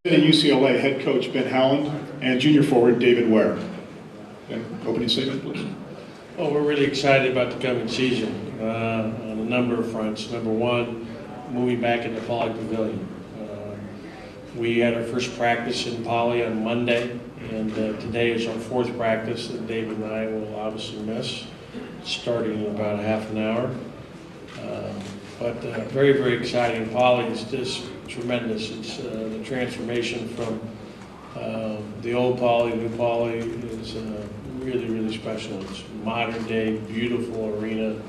UCLA head coach Ben Howland and junior forward David Ware. Ben, opening statement, please. Well, we're really excited about the coming season on a number of fronts. Number one, moving back into Poly Pavilion. We had our first practice in Poly on Monday, and today is our fourth practice that David and I will obviously miss, starting in about a half an hour. But very, very exciting. Poly is just tremendous. It's the transformation from the old Poly, new Poly is really, really special. It's modern day, beautiful arena,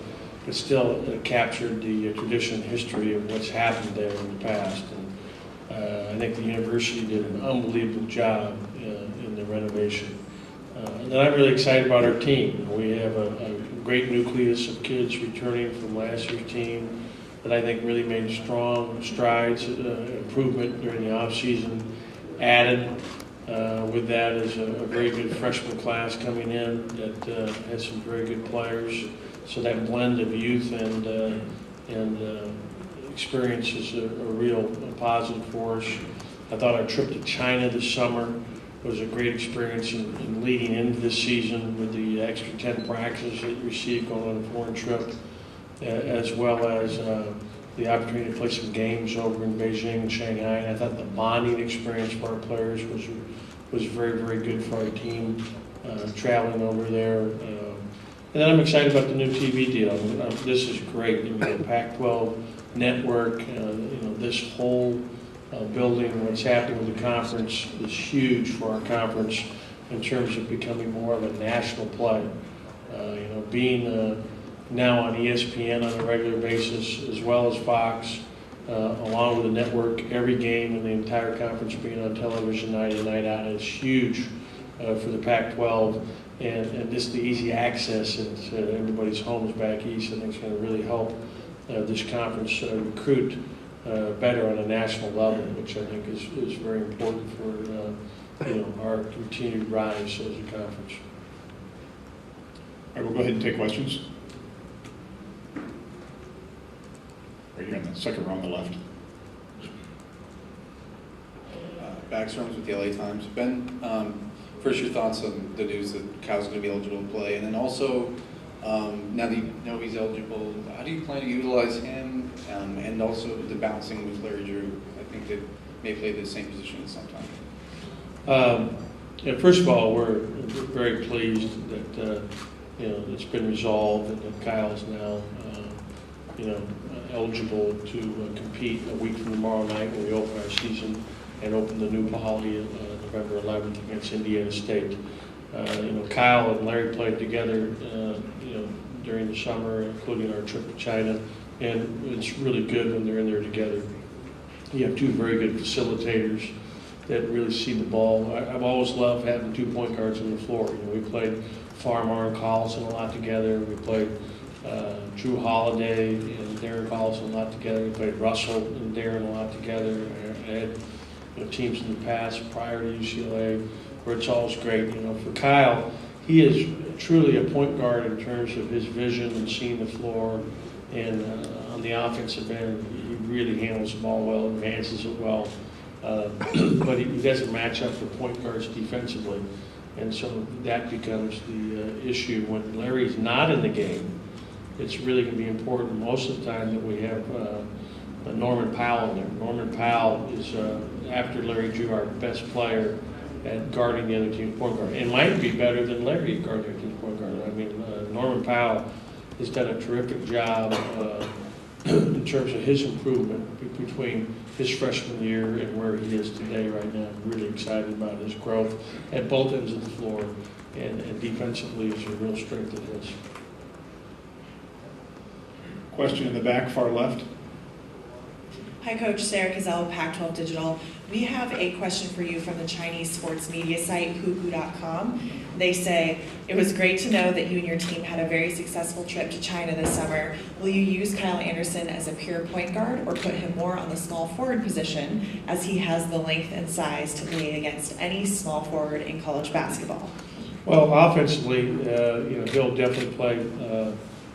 but still captured the tradition and history of what's happened there in the past. And I think the university did an unbelievable job in the renovation. And then I'm really excited about our team. We have a great nucleus of kids returning from last year's team that I think really made strong strides, improvement during the offseason. Added with that is a very good freshman class coming in that has some very good players. So that blend of youth and experience is a real positive for us. I thought our trip to China this summer was a great experience in leading into this season with the extra 10 practices that you received going on a foreign trip, as well as the opportunity to play some games over in Beijing and Shanghai. And I thought the bonding experience for our players was very, very good for our team traveling over there. And then I'm excited about the new TV deal. This is great. The Pac-12 network, this whole building, what's happening with the conference is huge for our conference in terms of becoming more of a national play. Being now on ESPN on a regular basis, as well as Fox, along with the network, every game in the entire conference being on television night in, night out is huge for the Pac-12, and just the easy access into everybody's homes back east, I think is going to really help this conference recruit better on a national level, which I think is very important for our continued rise as a conference. All right, we'll go ahead and take questions. Right here on the second row on the left. Baxter with the LA Times. Ben, first your thoughts on the news that Kyle's going to be eligible to play, and then also now that you know he's eligible, how do you plan to utilize him, and also the bouncing with Larry Drew? I think they may play the same position at some time. First of all, we're very pleased that it's been resolved and that Kyle's now eligible to compete a week from tomorrow night when we open our season and open the new Poly November 11th against Indiana State. Kyle and Larry played together, during the summer, including our trip to China, and it's really good when they're in there together. You have two very good facilitators that really see the ball. I've always loved having 2 point guards on the floor. We played Farmar and Collison a lot together. We played Drew Holiday and Darren Collison a lot together. We played Russell and Darren a lot together. I had teams in the past prior to UCLA where it's always great. For Kyle, he is truly a point guard in terms of his vision and seeing the floor. And on the offensive end, he really handles the ball well, advances it well. But he doesn't match up with point guards defensively. And so that becomes the issue. When Larry's not in the game, it's really going to be important most of the time that we have Norman Powell in there. Norman Powell is, after Larry Drew, our best player at guarding the other team's point guard. It might be better than Larry guarding the other team's point guard. I mean, Norman Powell has done a terrific job in terms of his improvement between his freshman year and where he is today right now. I'm really excited about his growth at both ends of the floor, and defensively is a real strength of his. Question in the back, far left. Hi, Coach. Sarah Cazell, Pac-12 Digital. We have a question for you from the Chinese sports media site, ucla.com. They say, it was great to know that you and your team had a very successful trip to China this summer. Will you use Kyle Anderson as a pure point guard or put him more on the small forward position as he has the length and size to play against any small forward in college basketball? Well, offensively, he'll definitely play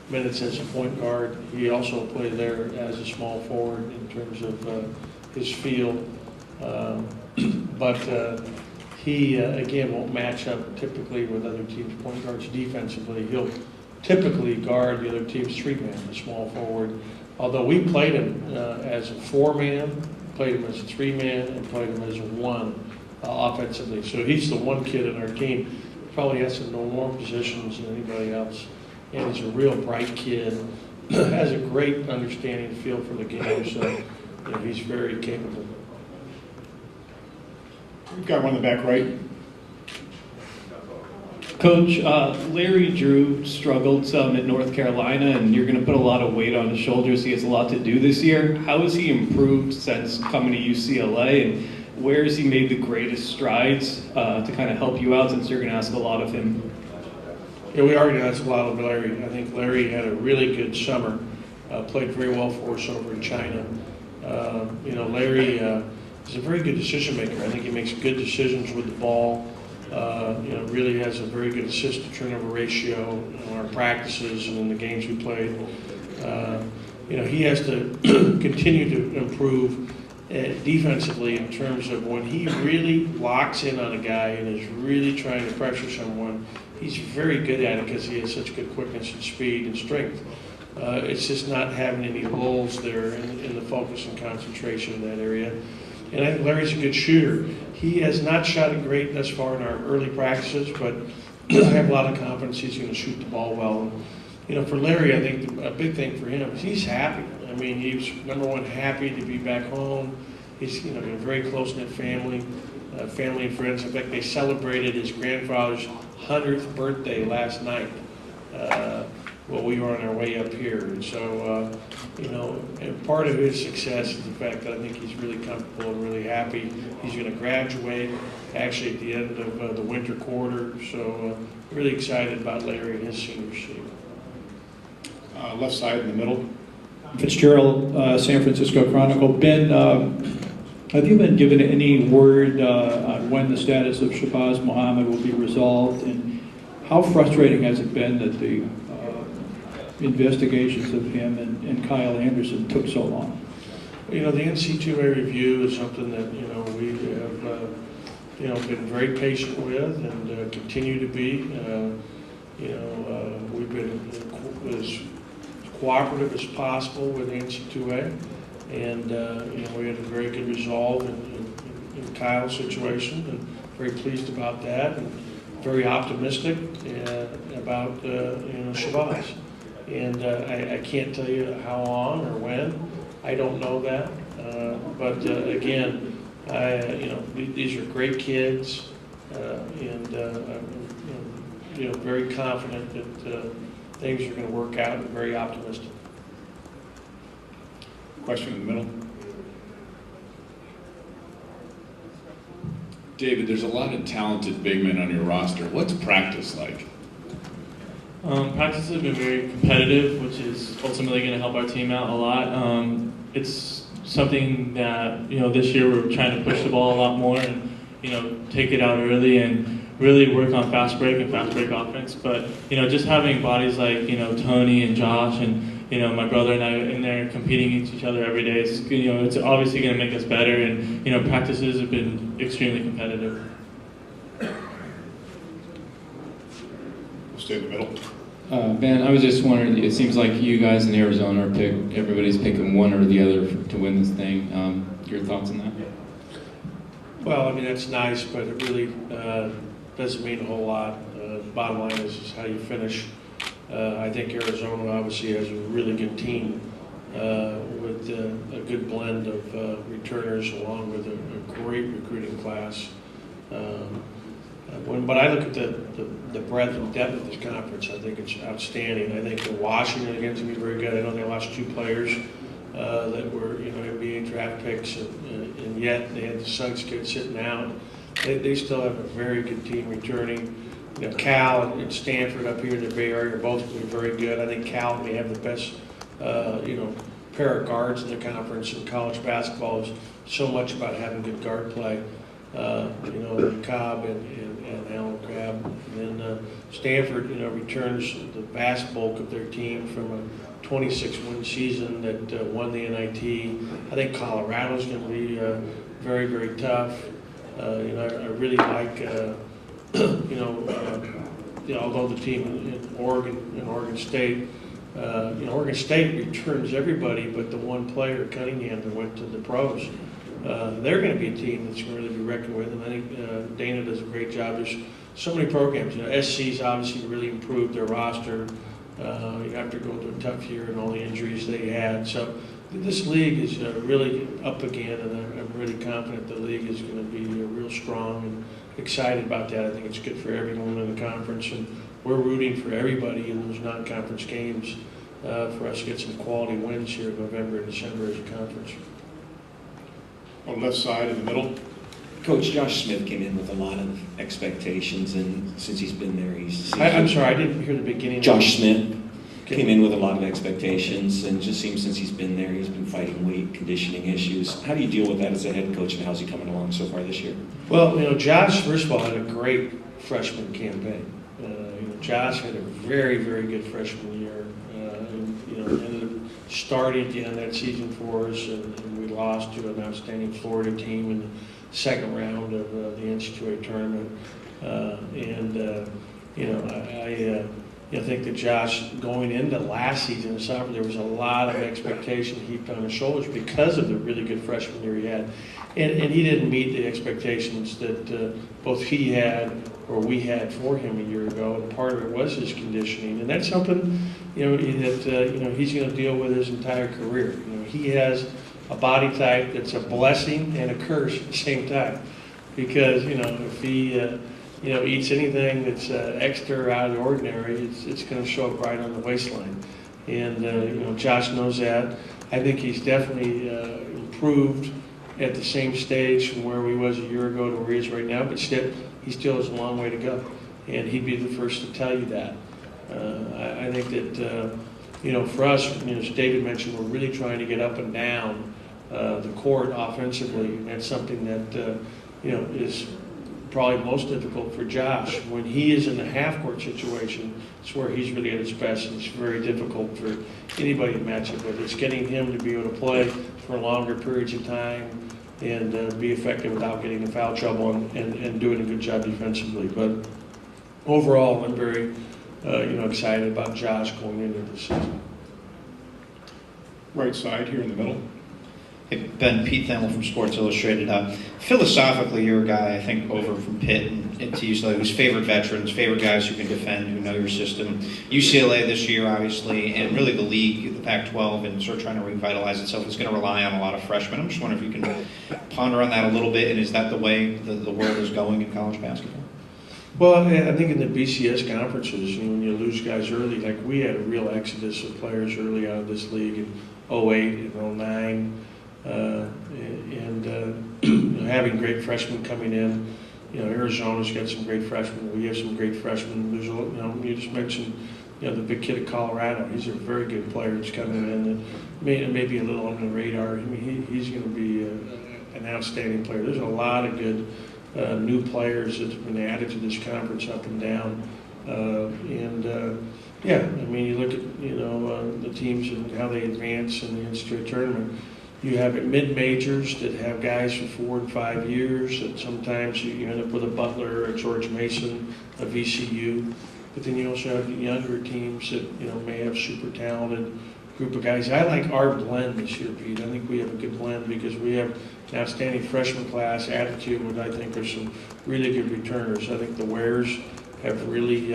minutes as a point guard. He also played there as a small forward in terms of his feel. but he, again, won't match up typically with other teams' point guards defensively. He'll typically guard the other team's 3-man, the small forward. Although we played him as a 4-man, played him as a 3-man, and played him as a 1 offensively. So he's the one kid in our team. Probably has to know more positions than anybody else. And he's a real bright kid. Has a great understanding and feel for the game. So he's very capable. We've got one in the back right. Coach, Larry Drew struggled some at North Carolina, and you're going to put a lot of weight on his shoulders. He has a lot to do this year. How has he improved since coming to UCLA, and where has he made the greatest strides to kind of help you out, since you're going to ask a lot of him? Yeah, we already asked a lot of Larry. I think Larry had a really good summer. Played very well for us over in China. Larry is a very good decision maker. I think he makes good decisions with the ball. Really has a very good assist to turnover ratio in our practices and in the games we played. He has to continue to improve defensively in terms of when he really locks in on a guy and is really trying to pressure someone. He's very good at it because he has such good quickness and speed and strength. It's just not having any lulls there in the focus and concentration in that area. And I think Larry's a good shooter. He has not shot it great thus far in our early practices, but I have a lot of confidence he's going to shoot the ball well. And, for Larry, I think a big thing for him is he's happy. I mean, he's, number one, happy to be back home. He's, got a very close-knit family, family and friends. In fact, they celebrated his grandfather's 100th birthday last night. Well, we were on our way up here. And so, and part of his success is the fact that I think he's really comfortable and really happy. He's going to graduate actually at the end of the winter quarter. So really excited about Larry and his senior season. Left side in the middle. Fitzgerald, San Francisco Chronicle. Ben, have you been given any word on when the status of Shabazz Muhammad will be resolved? And how frustrating has it been that the investigations of him and Kyle Anderson took so long? The NC2A review is something that, we have, been very patient with and continue to be. We've been as cooperative as possible with NC2A, and we had a very good resolve in Kyle's situation, and very pleased about that, and very optimistic about Shabazz. And I can't tell you how long or when. I don't know that, but again, these are great kids, and I'm very confident that things are going to work out, and very optimistic. Question in the middle. David, there's a lot of talented big men on your roster. What's practice like? Practice has been very competitive, which is ultimately going to help our team out a lot. It's something that, this year we're trying to push the ball a lot more and, take it out early and really work on fast break and fast break offense. But, just having bodies like, Tony and Josh and, my brother and I in there competing against each other every day, it's obviously going to make us better. And, practices have been extremely competitive. We'll stay in the middle. Ben, I was just wondering, it seems like you guys in Arizona are everybody's picking one or the other to win this thing. Your thoughts on that? Well, that's nice, but it really doesn't mean a whole lot. Bottom line is how you finish. I think Arizona obviously has a really good team with a good blend of returners along with a great recruiting class. But I look at the breadth and depth of this conference, I think it's outstanding. I think Washington, again, to be very good. I know they lost 2 players that were NBA draft picks, and yet they had the Suggs kid sitting out. They still have a very good team returning. Cal and Stanford up here in the Bay Area are both very good. I think Cal may have the best pair of guards in the conference. In college basketball is so much about having good guard play. Cobb and Allen Crabbe. And then Stanford, returns the vast bulk of their team from a 26-win season that won the NIT. I think Colorado's going to be very, very tough. I really like, although the team in Oregon State, Oregon State returns everybody but the one player, Cunningham, that went to the pros. They're going to be a team that's going to really be reckoned with, and I think Dana does a great job. There's so many programs. SC's obviously really improved their roster after going through a tough year and all the injuries they had. So this league is really up again, and I'm really confident the league is going to be real strong and excited about that. I think it's good for everyone in the conference, and we're rooting for everybody in those non-conference games for us to get some quality wins here in November and December as a conference. On the left side, in the middle. Coach Josh Smith came in with a lot of expectations, and since he's been there, I'm sorry, I didn't hear the beginning. Josh Smith came in with a lot of expectations, and just seems since he's been there, he's been fighting weight, conditioning issues. How do you deal with that as a head coach, and how's he coming along so far this year? Well, Josh, first of all, had a great freshman campaign. Josh had a very, very good freshman year. Ended up starting at the end of that season for us, and we lost to an outstanding Florida team in the second round of the NCAA tournament. I think that Josh, going into last season in summer, there was a lot of expectation heaped on his shoulders because of the really good freshman year he had. And he didn't meet the expectations that both he had or we had for him a year ago, and part of it was his conditioning. And that's something, that he's going to deal with his entire career. He has a body type that's a blessing and a curse at the same time, because if he eats anything that's extra or out of the ordinary, it's going to show up right on the waistline. And Josh knows that. I think he's definitely improved at the same stage from where he was a year ago to where he is right now, but he still has a long way to go, and he'd be the first to tell you that. I think that for us, as David mentioned, we're really trying to get up and down the court offensively, and that's something that is probably most difficult for Josh. When he is in the half-court situation, it's where he's really at his best, and it's very difficult for anybody to match it with. It's getting him to be able to play for longer periods of time and be effective without getting in foul trouble and doing a good job defensively. But overall, I'm very excited about Josh going into the season. Right side here in the middle. Hey, Ben, Pete Thamel from Sports Illustrated. Philosophically, you're a guy, I think, over from Pitt and into UCLA who's favorite veterans, favorite guys who can defend, who know your system. UCLA this year, obviously, and really the league, the Pac-12, and sort of trying to revitalize itself is going to rely on a lot of freshmen. I'm just wondering if you can ponder on that a little bit, and is that the way the world is going in college basketball? Well, I think in the BCS conferences, when you lose guys early, like we had a real exodus of players early out of this league in 08 and 09. Having great freshmen coming in, Arizona's got some great freshmen. We have some great freshmen. There's you just mentioned, the big kid at Colorado. He's a very good player that's coming in, and maybe a little on the radar. I mean, he's going to be an outstanding player. There's a lot of good new players that's been added to this conference up and down, you look at the teams and how they advance in the NCAA tournament. You have mid-majors that have guys for 4 and 5 years, and sometimes you end up with a Butler, a George Mason, a VCU. But then you also have younger teams that may have super talented group of guys. I like our blend this year, Pete. I think we have a good blend because we have an outstanding freshman class, attitude, and I think there's some really good returners. I think the Wares have really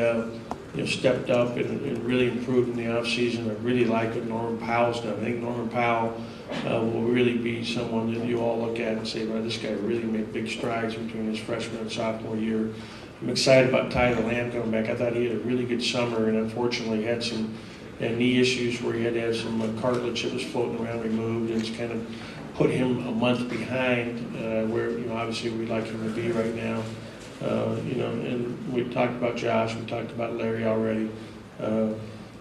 stepped up and really improved in the offseason. I really like what Norman Powell's done. I think Norman Powell will really be someone that you all look at and say, well, this guy really made big strides between his freshman and sophomore year. I'm excited about Tyler Lamb coming back. I thought he had a really good summer and unfortunately had some knee issues where he had to have some cartilage that was floating around removed, and it's kind of put him a month behind where obviously we'd like him to be right now. And we talked about Josh, we talked about Larry already,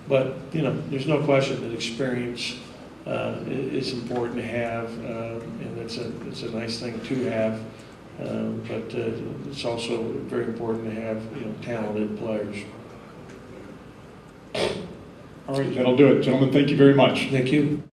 but there's no question that experience is important to have, and it's a nice thing to have, but it's also very important to have talented players. All right, that'll do it. Gentlemen, thank you very much. Thank you.